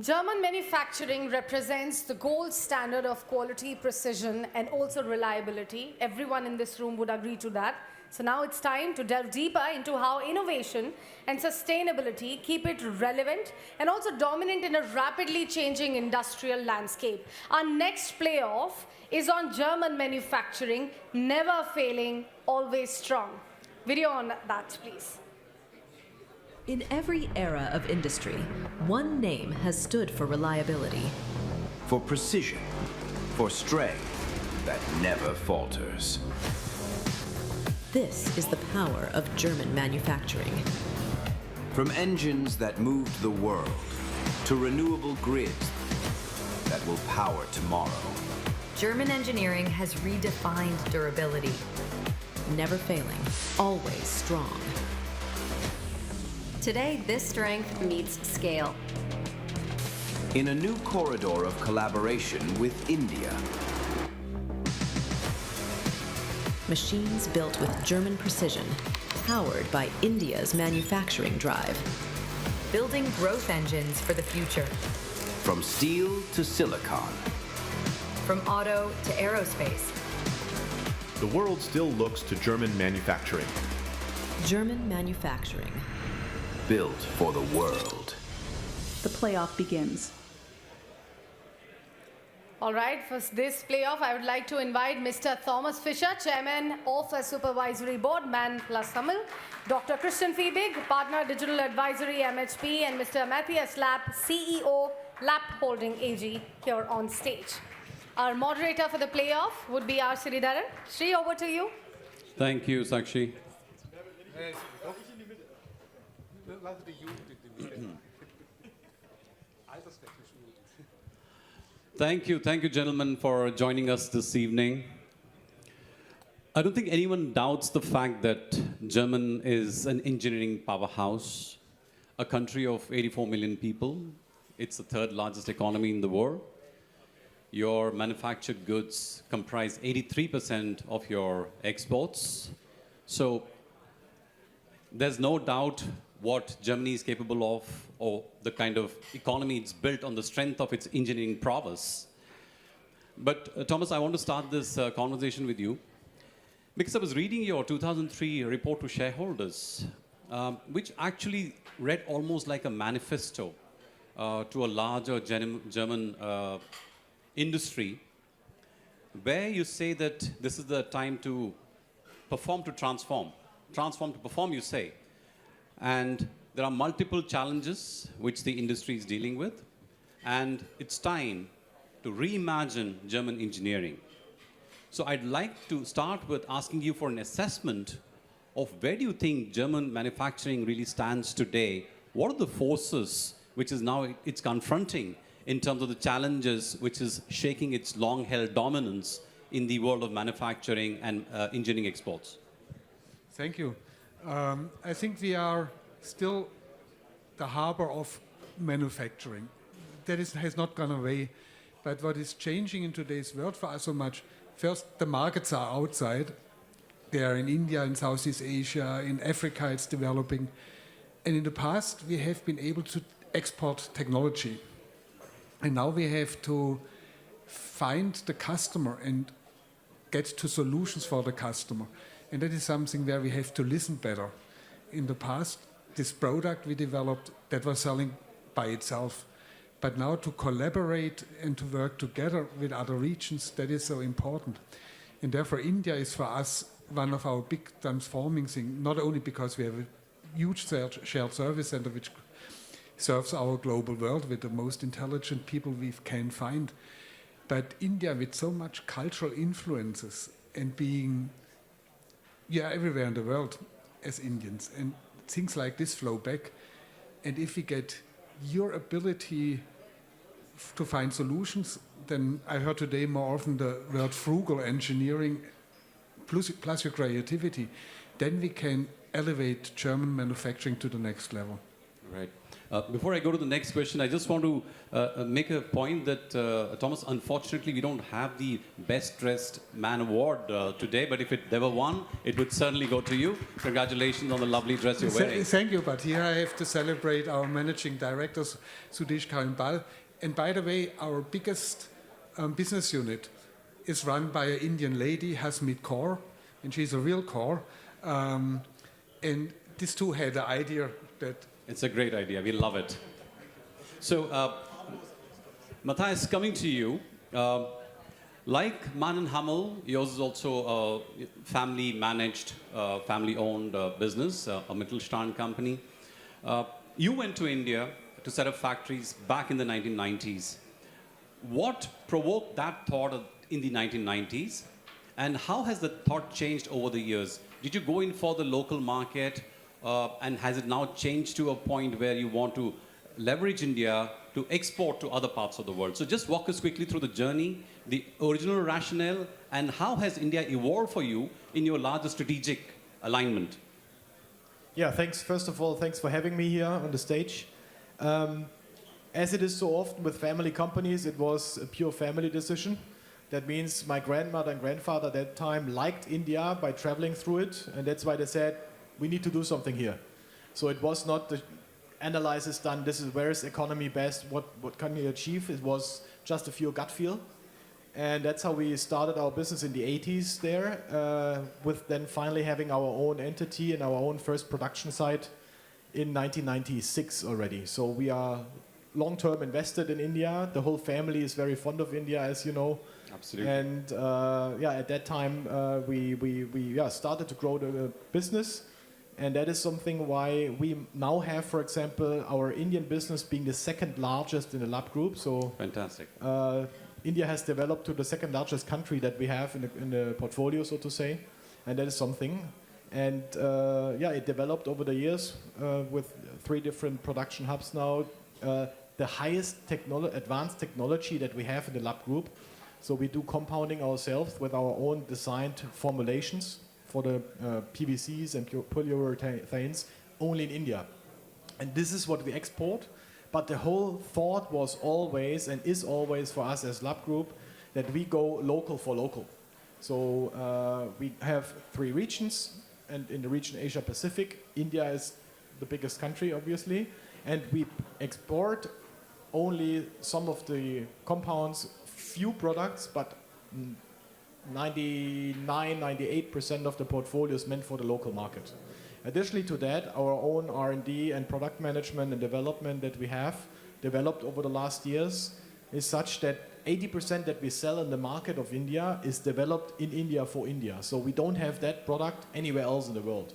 German manufacturing represents the gold standard of quality, precision, and also reliability. Everyone in this room would agree to that. So now it's time to delve deeper into how innovation and sustainability keep it relevant and also dominant in a rapidly changing industrial landscape. Our next playoff is on German manufacturing, never failing, always strong. Video on that, please. In every era of industry, one name has stood for reliability. For precision, for strength that never falters. This is the power of German manufacturing. From engines that moved the world to renewable grids that will power tomorrow. German engineering has redefined durability. Never failing, always strong. Today, this strength meets scale. In a new corridor of collaboration with India. Machines built with German precision, powered by India's manufacturing drive. Building growth engines for the future. From steel to silicon. From auto to aerospace. The world still looks to German manufacturing. German manufacturing. Built for the world. The playoff begins. All right, for this playoff, I would like to invite Mr. Thomas Fischer, Chairman of the Supervisory Board, Man plus Tamil, Dr. Christian Fiebig, Partner Digital Advisory, MHP, and Mr. Matthias Lapp, CEO, Lapp Holding AG, here on stage. Our moderator for the playoff would be R. Sridharan. Sri, over to you. Thank you, Sakshi. Thank you, gentlemen, for joining us this evening. I don't think anyone doubts the fact that Germany is an engineering powerhouse, a country of 84 million people. It's the third largest economy in the world. Your manufactured goods comprise 83% of your exports. So there's no doubt what Germany is capable of, or the kind of economy it's built on the strength of its engineering prowess. But Thomas, I want to start this conversation with you because I was reading your 2003 report to shareholders, which actually read almost like a manifesto to a larger German industry, where you say that this is the time to perform to transform. Transform to perform, you say. And there are multiple challenges which the industry is dealing with. And it's time to reimagine German engineering. So I'd like to start with asking you for an assessment of where do you think German manufacturing really stands today? What are the forces which is now it's confronting in terms of the challenges which is shaking its long-held dominance in the world of manufacturing and engineering exports? Thank you. I think we are still the harbor of manufacturing. That has not gone away. But what is changing in today's world for us so much, first, the markets are outside. They are in India, in Southeast Asia, in Africa it's developing. And in the past, we have been able to export technology. And now we have to find the customer and get to solutions for the customer. And that is something where we have to listen better. In the past, this product we developed, that was selling by itself. But now to collaborate and to work together with other regions, that is so important. And therefore, India is for us one of our big transforming things, not only because we have a huge shared service center which serves our global world with the most intelligent people we can find, but India with so much cultural influences and being everywhere in the world as Indians, and things like this flow back. And if we get your ability to find solutions, then I heard today more often the word frugal engineering plus your creativity, then we can elevate German manufacturing to the next level. Right. Before I go to the next question, I just want to make a point that, Thomas, unfortunately, we don't have the Best Dressed Man Award today, but if there were one, it would certainly go to you. Congratulations on the lovely dress you're wearing. Thank you, but here I have to celebrate our managing director, Sudesh Karimbal. And by the way, our biggest business unit is run by an Indian lady, Hasmeet Kaur, and she's a real Kaur. And these two had the idea that... It's a great idea. We love it. So, Matthias, coming to you. Like Man and Hummel, yours is also a family-managed, family-owned business, a Mittelstand company. You went to India to set up factories back in the 1990s. What provoked that thought in the 1990s? And how has the thought changed over the years? Did you go in for the local market? And has it now changed to a point where you want to leverage India to export to other parts of the world? So just walk us quickly through the journey, the original rationale, and how has India evolved for you in your larger strategic alignment? Yeah, thanks. First of all, thanks for having me here on the stage. As it is so often with family companies, it was a pure family decision. That means my grandmother and grandfather at that time liked India by traveling through it, and that's why they said, we need to do something here. So it was not the analysis done, this is where is economy best, what can you achieve? It was just a pure gut feel. And that's how we started our business in the 80s there, with then finally having our own entity and our own first production site in 1996 already. So we are long-term invested in India. The whole family is very fond of India, as you know. Absolutely. And yeah, at that time we started to grow the business. And that is something why we now have, for example, our Indian business being the second largest in the lab group. So fantastic. India has developed to the second largest country that we have in the portfolio, so to say. And that is something. And yeah, it developed over the years with 3 different production hubs now. The highest advanced technology that we have in the lab group. So we do compounding ourselves with our own designed formulations for the PVCs and polyurethanes only in India. And this is what we export. But the whole thought was always and is always for us as lab group that we go local for local. So we have 3 regions, and in the region Asia Pacific, India is the biggest country obviously, and we export only some of the compounds, few products, but 99-98% of the portfolio is meant for the local market. Additionally to that, our own R&D and product management and development that we have developed over the last years is such that 80% that we sell in the market of India is developed in India for India. So we don't have that product anywhere else in the world.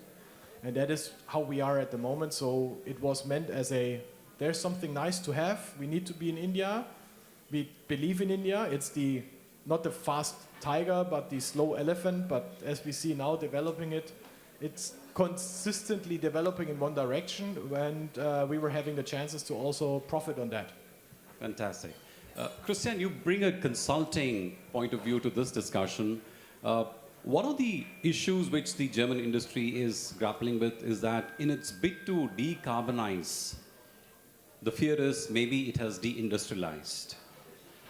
And that is how we are at the moment. So it was meant as there's something nice to have. We need to be in India. We believe in India. It's not the fast tiger, but the slow elephant. But as we see now developing it, it's consistently developing in one direction, and we were having the chances to also profit on that. Fantastic. Christian, you bring a consulting point of view to this discussion. One of the issues which the German industry is grappling with is that in its bid to decarbonize, the fear is maybe it has deindustrialized.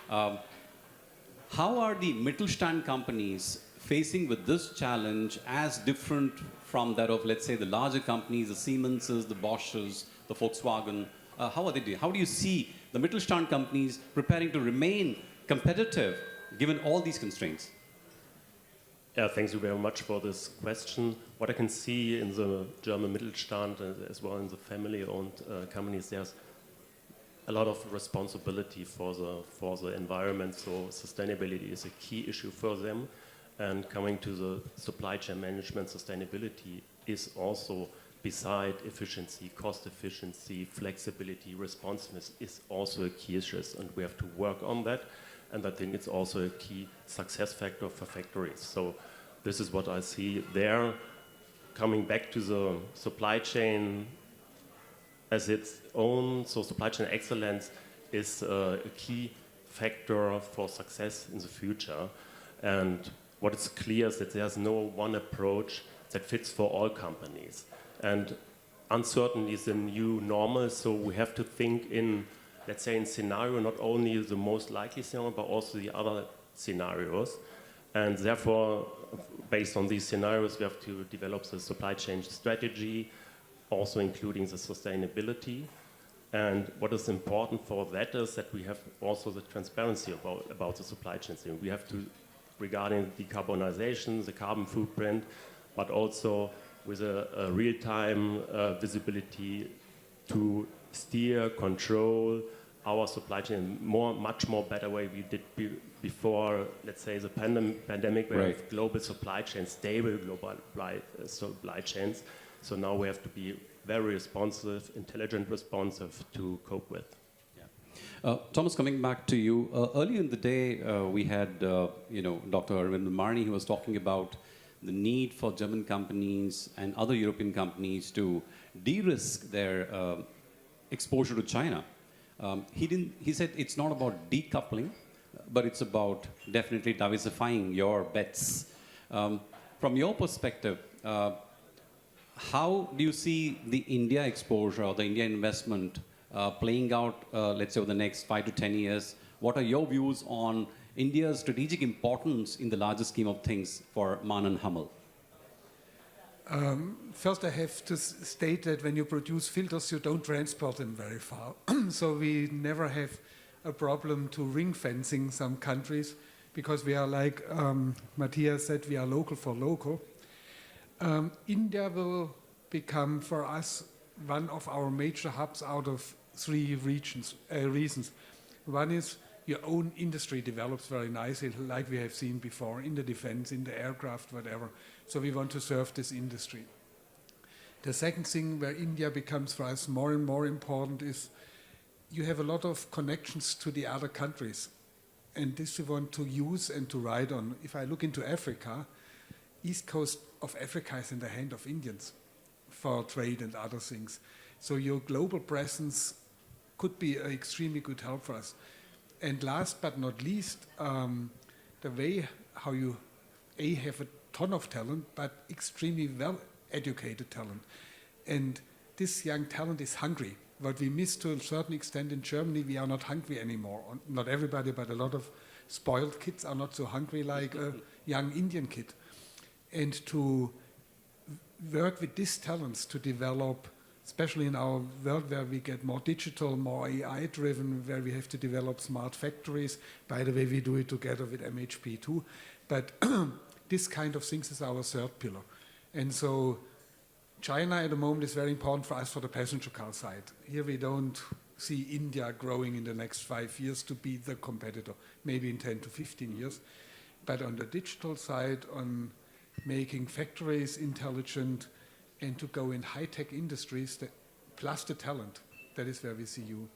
How are the Mittelstand companies facing with this challenge as different from that of, let's say, the larger companies, the Siemenses, the Bosches, the Volkswagen? How are they doing? How do you see the Mittelstand companies preparing to remain competitive given all these constraints? Yeah, thank you very much for this question. What I can see in the German Mittelstand as well in the family-owned companies, there's a lot of responsibility for the environment, so sustainability is a key issue for them. And coming to the supply chain management, sustainability is also, beside efficiency, cost efficiency, flexibility, responsiveness is also a key issue, and we have to work on that. And I think it's also a key success factor for factories. So this is what I see there. Coming back to the supply chain as its own, so supply chain excellence is a key factor for success in the future. And what is clear is that there's no one approach that fits for all companies. And uncertainty is the new normal, so we have to think in, let's say, in scenario, not only the most likely scenario, but also the other scenarios. And therefore, based on these scenarios, we have to develop the supply chain strategy, also including the sustainability. And what is important for that is that we have also the transparency about the supply chain. We have to, regarding decarbonization, the carbon footprint, but also with a real-time visibility to steer, control our supply chain much more better way we did before, let's say, the pandemic, where we have global supply chains, stable global supply chains. So now we have to be very responsive, intelligent, responsive to cope with. Thomas, coming back to you, earlier in the day we had Dr. Arvind Marni, who was talking about the need for German companies and other European companies to de-risk their exposure to China. He said it's not about decoupling, but it's about definitely diversifying your bets. From your perspective, how do you see the India exposure or the India investment playing out, let's say, over the next 5 to 10 years? What are your views on India's strategic importance in the larger scheme of things for MAN and Hummel? First, I have to state that when you produce filters, you don't transport them very far. So we never have a problem to ring fencing some countries, because we are, like Matthias said, we are local for local. India will become for us one of our major hubs out of 3 reasons. One is your own industry develops very nicely, like we have seen before, in the defense, in the aircraft, whatever. So we want to serve this industry. The second thing where India becomes for us more and more important is you have a lot of connections to the other countries. And this we want to use and to ride on. If I look into Africa, east coast of Africa is in the hand of Indians for trade and other things. So your global presence could be an extremely good help for us. And last but not least, the way how you have a ton of talent, but extremely well-educated talent. And this young talent is hungry. What we miss to a certain extent in Germany, we are not hungry anymore. Not everybody, but a lot of spoiled kids are not so hungry like a young Indian kid. And to work with these talents to develop, especially in our world where we get more digital, more AI-driven, where we have to develop smart factories. By the way, we do it together with MHP too. But this kind of things is our third pillar. And so China at the moment is very important for us for the passenger car side. Here we don't see India growing in the next 5 years to be the competitor, maybe in 10 to 15 years. But on the digital side, on making factories intelligent and to go in high-tech industries, plus the talent, that is where we see you.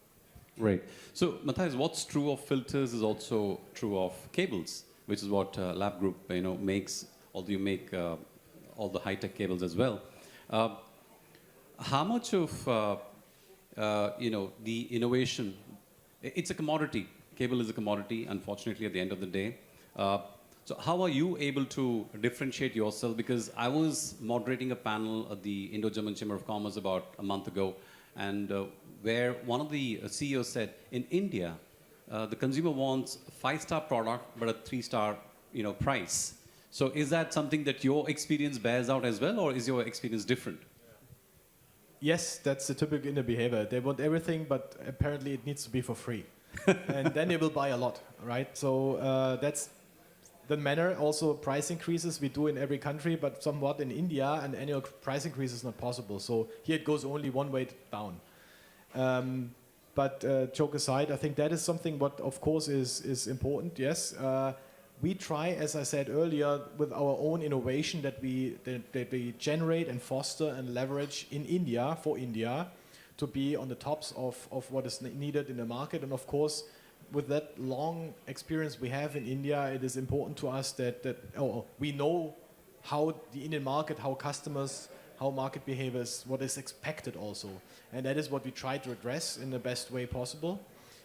Right. So, Matthias, what's true of filters is also true of cables, which is what Lab Group makes, although you make all the high-tech cables as well. How much of the innovation, it's a commodity. Cable is a commodity, unfortunately, at the end of the day. So how are you able to differentiate yourself? Because I was moderating a panel at the Indo-German Chamber of Commerce about a month ago, and where one of the CEOs said, in India, the consumer wants a 5-star product, but a 3-star price. So is that something that your experience bears out as well, or is your experience different? Yes, that's the typical Indian behavior. They want everything, but apparently it needs to be for free. And then they will buy a lot, right? So that's the manner. Also, price increases we do in every country, but somewhat in India, an annual price increase is not possible. So here it goes only one way down. But joke aside, I think that is something what, of course, is important, yes. We try, as I said earlier, with our own innovation that we generate and foster and leverage in India, for India, to be on the tops of what is needed in the market. And of course, with that long experience we have in India, it is important to us that we know how the Indian market, how customers, how market behaviors, what is expected also. And that is what we try to address in the best way possible.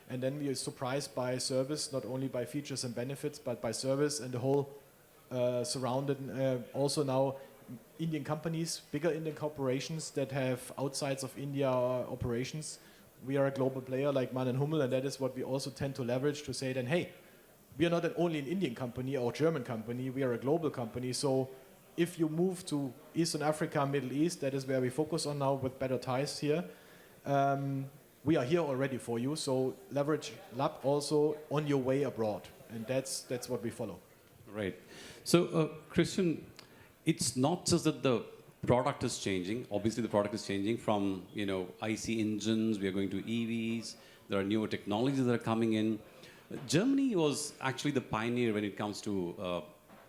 And then we are surprised by service, not only by features and benefits, but by service and the whole surrounded. Also now Indian companies, bigger Indian corporations that have outsides of India operations. We are a global player like Man and Hummel, and that is what we also tend to leverage to say then, hey, we are not only an Indian company or German company, we are a global company. So if you move to Eastern Africa, Middle East, that is where we focus on now with better ties here. We are here already for you, so leverage lab also on your way abroad, and that's what we follow. Right. So, Christian, it's not just that the product is changing. Obviously, the product is changing from IC engines. We are going to EVs. There are newer technologies that are coming in. Germany was actually the pioneer when it comes to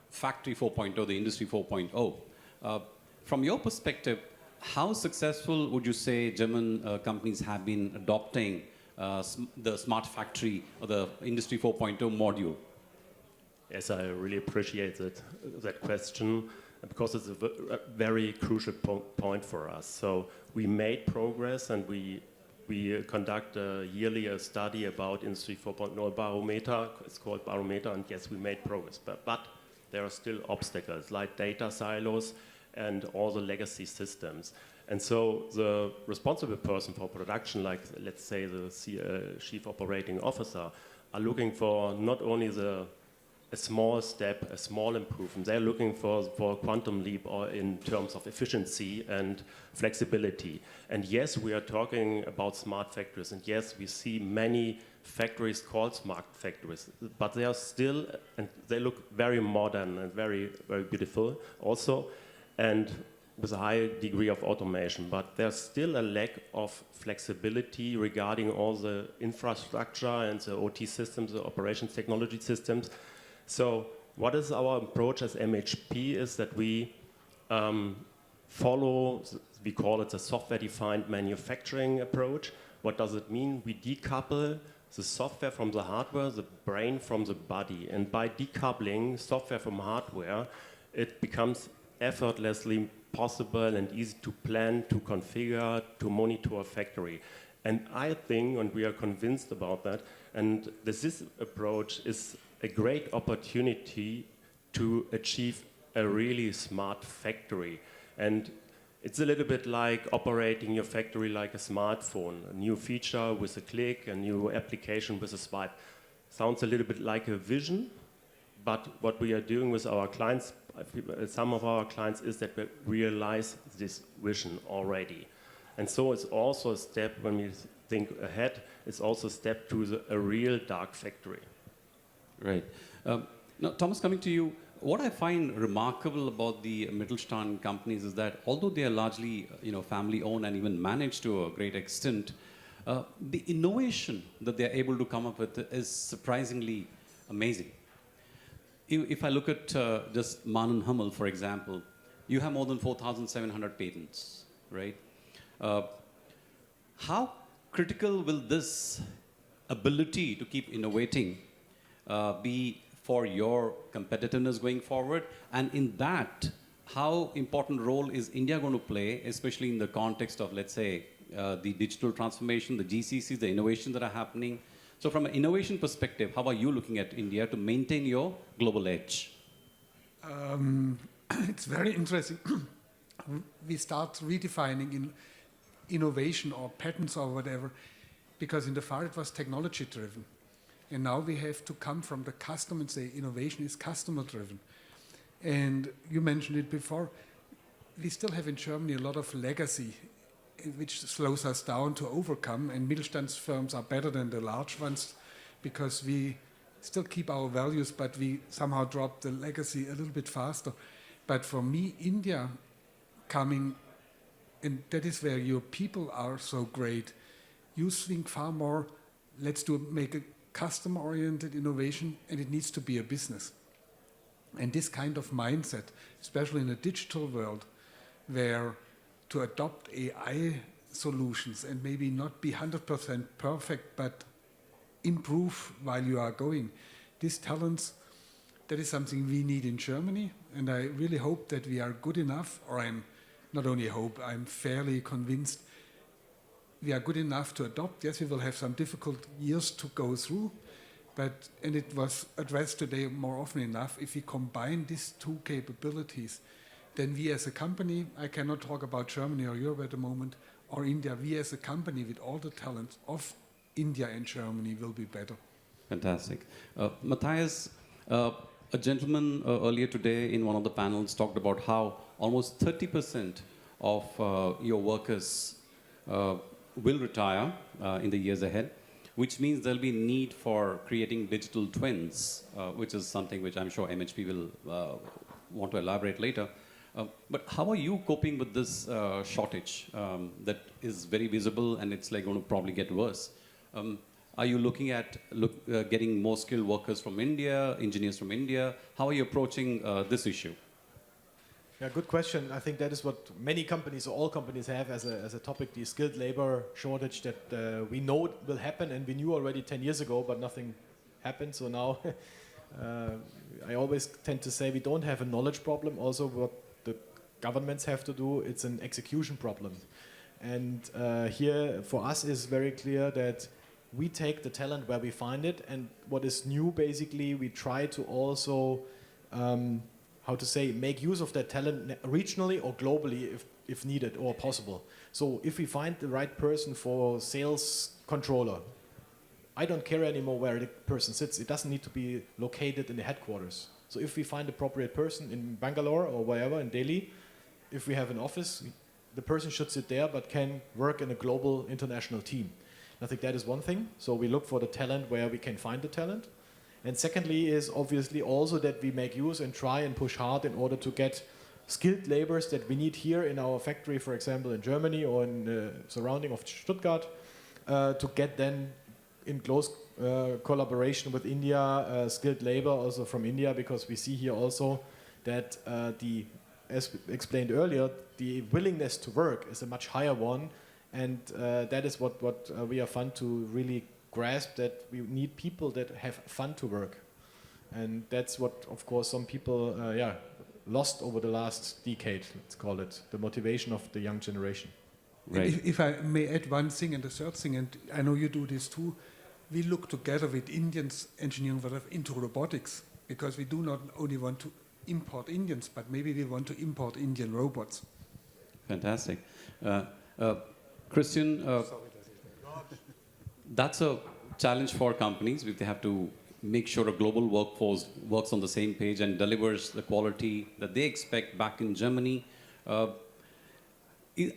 Factory 4.0, the Industry 4.0. From your perspective, how successful would you say German companies have been adopting the smart factory or the Industry 4.0 module? Yes, I really appreciate that question because it's a very crucial point for us. So we made progress, and we conduct yearly a study about Industry 4.0 barometer. It's called barometer, and yes, we made progress. But there are still obstacles like data silos and all the legacy systems. And so the responsible person for production, like let's say the chief operating officer, are looking for not only a small step, a small improvement. They're looking for a quantum leap or in terms of efficiency and flexibility. And yes, we are talking about smart factories. And yes, we see many factories called smart factories, but they are still, and they look very modern and very, very beautiful also, and with a high degree of automation. But there's still a lack of flexibility regarding all the infrastructure and the OT systems, the operations technology systems. So what is our approach as MHP is that we follow, we call it the software-defined manufacturing approach. What does it mean? We decouple the software from the hardware, the brain from the body. And by decoupling software from hardware, it becomes effortlessly possible and easy to plan, to configure, to monitor a factory. And I think, and we are convinced about that, and this approach is a great opportunity to achieve a really smart factory. And it's a little bit like operating your factory like a smartphone. A new feature with a click, a new application with a swipe. Sounds a little bit like a vision, but what we are doing with our clients, some of our clients, is that we realize this vision already. And so it's also a step, when we think ahead, it's also a step to a real dark factory. Right. Now, Thomas, coming to you, what I find remarkable about the Mittelstand companies is that although they are largely, family-owned and even managed to a great extent, the innovation that they are able to come up with is surprisingly amazing. If I look at just Man and Hummel, for example, you have more than 4,700 patents, right? How critical will this ability to keep innovating be for your competitiveness going forward? And in that, how important role is India going to play, especially in the context of, let's say, the digital transformation, the GCCs, the innovations that are happening? So from an innovation perspective, how are you looking at India to maintain your global edge? It's very interesting. We start redefining in innovation or patents or whatever, because in the far it was technology driven. And now we have to come from the customer and say innovation is customer driven. And you mentioned it before, we still have in Germany a lot of legacy, which slows us down to overcome. And Mittelstand firms are better than the large ones because we still keep our values, but we somehow drop the legacy a little bit faster. But for me, India coming, and that is where your people are so great. You think far more, let's make a customer-oriented innovation, and it needs to be a business. And this kind of mindset, especially in a digital world, where to adopt AI solutions and maybe not be 100% perfect, but improve while you are going, these talents, that is something we need in Germany, and I really hope that we are good enough, or I'm not only hope, I'm fairly convinced we are good enough to adopt. Yes, we will have some difficult years to go through, and it was addressed today more often enough, if we combine these two capabilities, then we as a company, I cannot talk about Germany or Europe at the moment, or India, we as a company with all the talents of India and Germany will be better. Fantastic. Matthias, a gentleman earlier today in one of the panels talked about how almost 30% of your workers will retire in the years ahead, which means there'll be need for creating digital twins, which is something which I'm sure MHP will want to elaborate later. But how are you coping with this shortage that is very visible and it's like going to probably get worse? Are you looking at getting more skilled workers from India, engineers from India? How are you approaching this issue? Yeah, good question. I think that is what many companies, or all companies, have as a topic, the skilled labor shortage that we know will happen, and we knew already 10 years ago, but nothing happened. So now I always tend to say we don't have a knowledge problem. Also, what the governments have to do, it's an execution problem. And here for us is very clear that we take the talent where we find it, and what is new basically, we try to also how to say, make use of that talent regionally or globally if needed or possible. So if we find the right person for sales controller, I don't care anymore where the person sits. It doesn't need to be located in the headquarters. So if we find the appropriate person in Bangalore or wherever, in Delhi, if we have an office, the person should sit there but can work in a global international team. I think that is one thing. So we look for the talent where we can find the talent. And secondly is obviously also that we make use and try and push hard in order to get skilled laborers that we need here in our factory, for example, in Germany or in the surrounding of Stuttgart, to get then in close collaboration with India, skilled labor also from India, because we see here also that as explained earlier, the willingness to work is a much higher one, and that is what we are fun to really grasp, that we need people that have fun to work, and that's what, of course, some people lost over the last decade. Let's call it the motivation of the young generation. Right. If I may add one thing, and the third thing, and I know you do this too, we look together with Indians engineering into robotics, because we do not only want to import Indians, but maybe we want to import Indian robots. Fantastic. Christian, that's a challenge for companies if they have to make sure a global workforce works on the same page and delivers the quality that they expect back in Germany.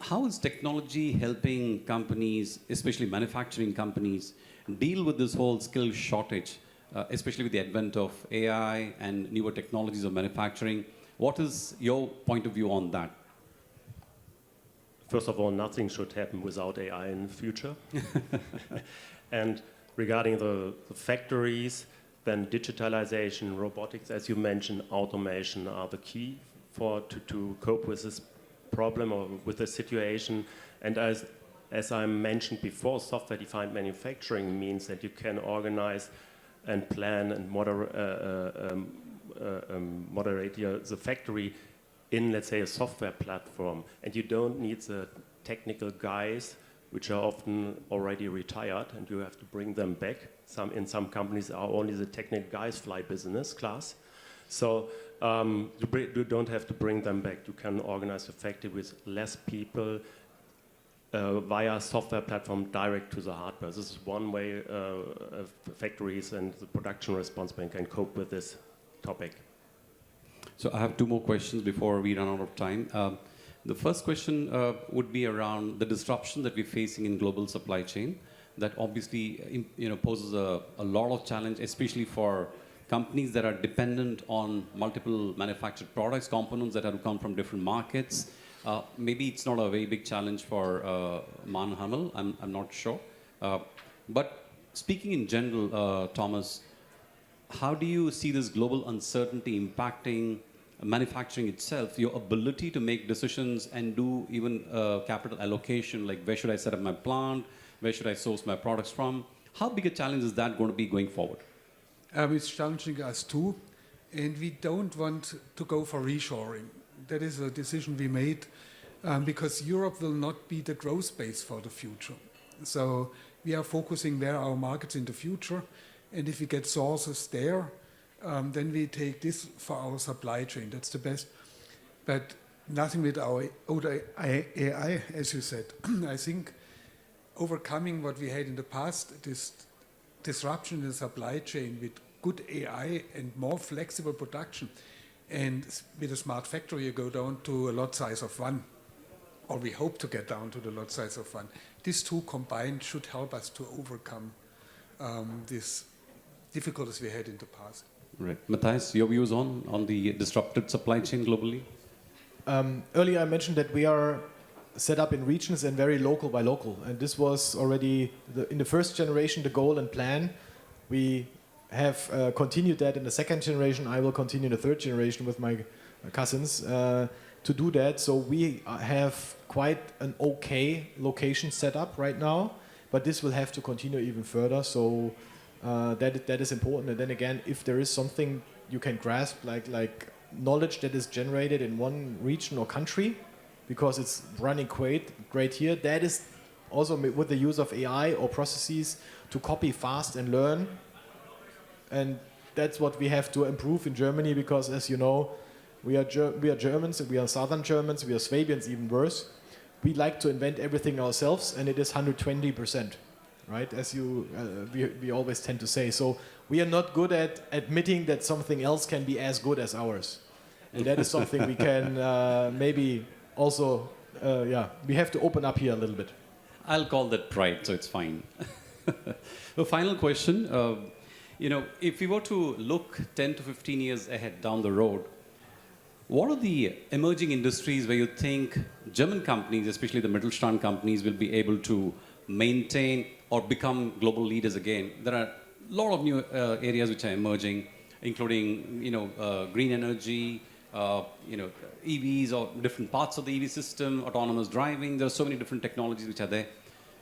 How is technology helping companies, especially manufacturing companies, deal with this whole skill shortage, especially with the advent of AI and newer technologies of manufacturing? What is your point of view on that? First of all, nothing should happen without AI in the future. And regarding the factories, then digitalization, robotics, as you mentioned, automation are the key to cope with this problem or with the situation. And as I mentioned before, software-defined manufacturing means that you can organize and plan and moderate the factory in, let's say, a software platform, and you don't need the technical guys, which are often already retired, and you have to bring them back. In some companies, only the technical guys fly business class, so you don't have to bring them back. You can organize a factory with less people via software platform direct to the hardware. This is one way factories and the production responsibility can cope with this topic. So I have two more questions before we run out of time. The first question would be around the disruption that we're facing in global supply chain. That obviously poses a lot of challenge, especially for companies that are dependent on multiple manufactured products, components that have to come from different markets. Maybe it's not a very big challenge for Man Hummel, I'm not sure. But speaking in general, Thomas, how do you see this global uncertainty impacting manufacturing itself, your ability to make decisions and do even capital allocation, like where should I set up my plant, where should I source my products from? How big a challenge is that going to be going forward? It's challenging us too, and we don't want to go for reshoring. That is a decision we made because Europe will not be the growth base for the future. So we are focusing where our markets in the future, and if we get sources there, then we take this for our supply chain. That's the best. But nothing without AI, as you said. I think overcoming what we had in the past, this disruption in the supply chain with good AI and more flexible production, and with a smart factory you go down to a lot size of 1, or we hope to get down to the lot size of 1. These two combined should help us to overcome these difficulties we had in the past. Right. Matthias, your views on the disrupted supply chain globally? Earlier I mentioned that we are set up in regions and very local by local. And this was already, in the first generation, the goal and plan. We have continued that in the second generation. I will continue in the third generation with my cousins to do that. So we have quite an okay location set up right now, but this will have to continue even further. So that is important. And then again, if there is something you can grasp, like knowledge that is generated in one region or country, because it's running great here, that is also with the use of AI or processes to copy fast and learn. And that's what we have to improve in Germany, because as you know, we are Germans, we are Southern Germans, we are Swabians even worse. We like to invent everything ourselves, and it is 120%, right? As we always tend to say. So we are not good at admitting that something else can be as good as ours. And that is something we can maybe also, we have to open up here a little bit. I'll call that pride, so it's fine. The final question, if we were to look 10 to 15 years ahead down the road, what are the emerging industries where you think German companies, especially the Mittelstand companies, will be able to maintain or become global leaders again? There are a lot of new areas which are emerging, including green energy, EVs or different parts of the EV system, autonomous driving. There are so many different technologies which are there.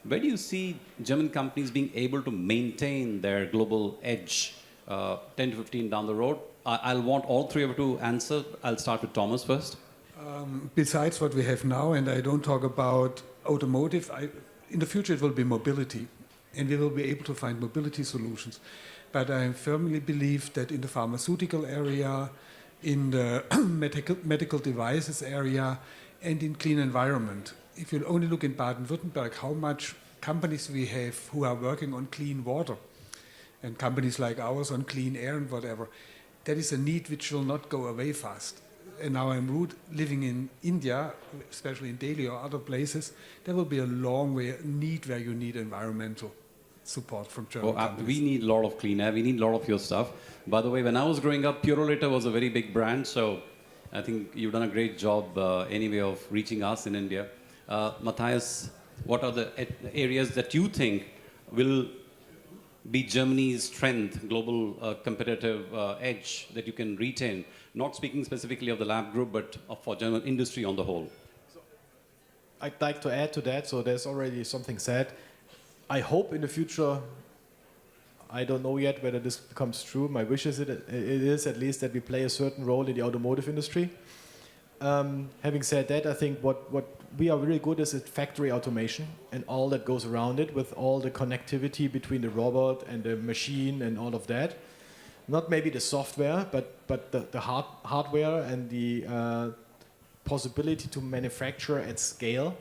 Where do you see German companies being able to maintain their global edge 10 to 15 down the road? I'll want all three of you to answer. I'll start with Thomas first. Besides what we have now, and I don't talk about automotive, in the future it will be mobility, and we will be able to find mobility solutions. But I firmly believe that in the pharmaceutical area, in the medical devices area, and in clean environment. If you only look in Baden-Württemberg, how much companies we have who are working on clean water, and companies like ours on clean air and whatever, that is a need which will not go away fast. And now I'm living in India, especially in Delhi or other places, there will be a long need where you need environmental support from German companies. We need a lot of clean air. We need a lot of your stuff. By the way, when I was growing up, Purolator was a very big brand, so I think you've done a great job anyway of reaching us in India. Matthias, what are the areas that you think will be Germany's strength, global competitive edge that you can retain? Not speaking specifically of the lab group, but for German industry on the whole. So I'd like to add to that, so there's already something said. I hope in the future, I don't know yet whether this becomes true. My wish is it is at least that we play a certain role in the automotive industry. Having said that, I think what we are really good is at factory automation and all that goes around it, with all the connectivity between the robot and the machine and all of that. Not maybe the software, but the hardware and the possibility to manufacture at scale.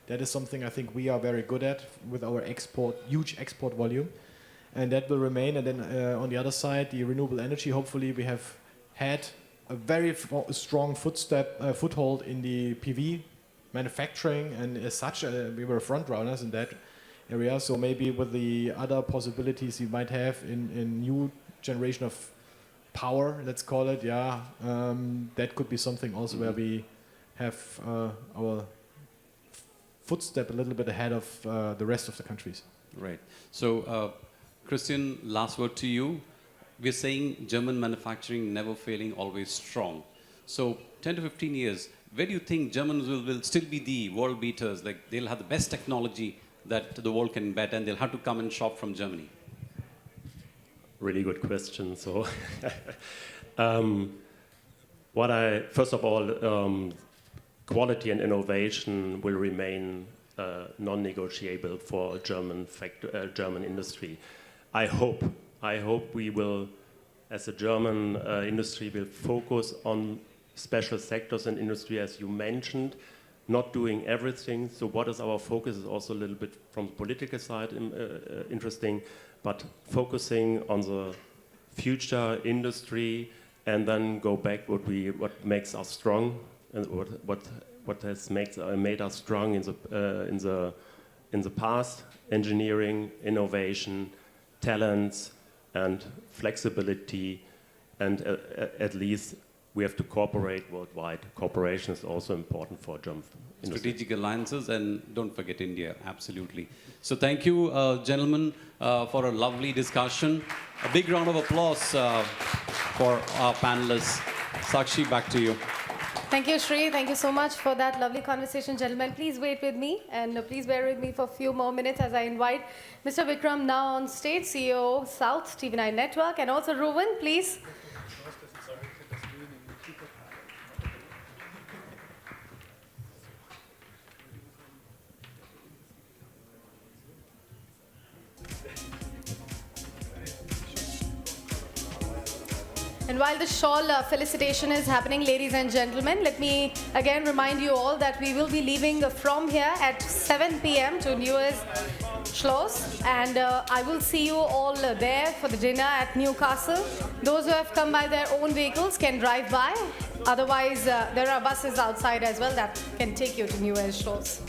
That is something I think we are very good at with our huge export volume. And that will remain. And then on the other side, the renewable energy, hopefully we have had a very strong foothold in the PV manufacturing, and as such, we were front runners in that area. So maybe with the other possibilities you might have in new generation of power, let's call it, that could be something also where we have our footstep a little bit ahead of the rest of the countries. Right. So, Christian, last word to you. We're saying German manufacturing never failing, always strong. So 10 to 15 years, where do you think Germans will still be the world beaters? Like they'll have the best technology that the world can bet, and they'll have to come and shop from Germany? Really good question. So, first of all, quality and innovation will remain non-negotiable for German industry. I hope we will, as a German industry, will focus on special sectors in industry, as you mentioned, not doing everything. So what is our focus is also a little bit from the political side interesting, but focusing on the future industry and then go back what makes us strong and what has made us strong in the past: engineering, innovation, talents, and flexibility, and at least we have to cooperate worldwide. Cooperation is also important for German industry. Strategic alliances, and don't forget India, absolutely. So thank you, gentlemen, for a lovely discussion. A big round of applause for our panelists. Sakshi, back to you. Thank you, Shri. Thank you so much for that lovely conversation, gentlemen. Please wait with me, and please bear with me for a few more minutes as I invite Mr. Vikram now on stage, CEO South TV9 Network, and also Ruben, please. And while the shawl felicitation is happening, ladies and gentlemen, let me again remind you all that we will be leaving from here at 7 p.m. to New Year's Schloss, and I will see you all there for the dinner at Newcastle. Those who have come by their own vehicles can drive by. Otherwise, there are buses outside as well that can take you to New Year's Schloss.